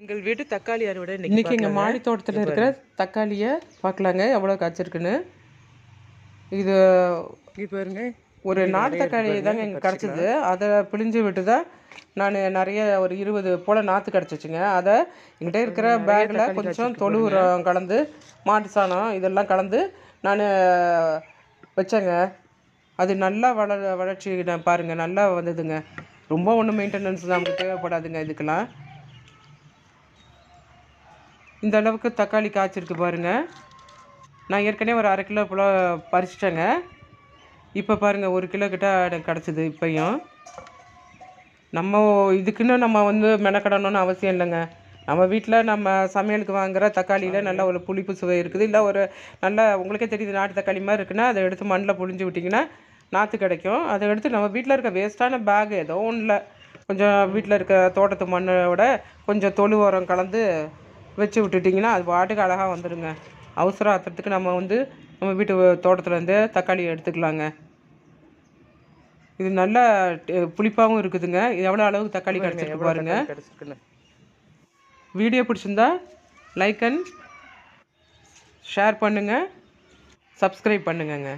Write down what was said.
எங்கள் வீட்டு தக்காளி அறுவடை இன்னைக்கு எங்கள் மாடி தோட்டத்தில் இருக்கிற தக்காளியை பார்க்கலாங்க எவ்வளோ காய்ச்சிருக்குன்னு. இது பாருங்க, ஒரு நாட்டு தக்காளி தாங்க எங்களுக்கு கிடச்சிது. அதை பிழிஞ்சு விட்டு தான் நான் நிறைய ஒரு 20 போல் நாற்று கிடச்சிச்சுங்க. அதை எங்கிட்ட இருக்கிற பேக்கில் கொஞ்சம் தொழு உரம் கலந்து மாட்டு சாணம் இதெல்லாம் கலந்து நான் வச்சேங்க. அது நல்லா வளர்ச்சி பாருங்கள், நல்லா வந்ததுங்க. ரொம்ப ஒன்றும் மெயின்டெனன்ஸ் நமக்கு தேவைப்படாதுங்க. இதுக்கெல்லாம் இந்த அளவுக்கு தக்காளி காய்ச்சிருக்கு பாருங்கள். நான் ஏற்கனவே ஒரு 1/2 கிலோ போல் பறிச்சிட்டேங்க. இப்போ பாருங்கள் 1 கிலோ கிட்ட எனக்கு கிடச்சிது. இப்போயும் நம்ம இதுக்குன்னு நம்ம மெனக்கடணும்னு அவசியம் இல்லைங்க. நம்ம வீட்டில் நம்ம சமையலுக்கு வாங்குகிற தக்காளியில் நல்ல ஒரு புளிப்பு சுவை இருக்குது. இல்லை ஒரு நல்ல உங்களுக்கே தெரியுது நாட்டு தக்காளி மாதிரி இருக்குன்னா அதை எடுத்து மண்ணில் புழிஞ்சு விட்டிங்கன்னா நாற்று கிடைக்கும். அதை எடுத்து நம்ம வீட்டில் இருக்க வேஸ்ட்டான பேக் ஏதோ ஒன்றில் கொஞ்சம் வீட்டில் இருக்க தோட்டத்து மண்ணோட கொஞ்சம் தொழு உரம் கலந்து வச்சு விட்டுட்டிங்கன்னா அது பாட்டுக்கு அழகாக வந்துடுங்க. அவசர ஆத்திரத்துக்கு நம்ம நம்ம வீட்டு தோட்டத்துலேருந்து தக்காளி எடுத்துக்கலாங்க. இது நல்லா புளிப்பாகவும் இருக்குதுங்க. எவ்வளோ அளவுக்கு தக்காளி கிடச்சிருக்கு பாருங்கள். வீடியோ பிடிச்சிருந்தா லைக் அண்ட் ஷேர் பண்ணுங்கள், சப்ஸ்கிரைப் பண்ணுங்கங்க.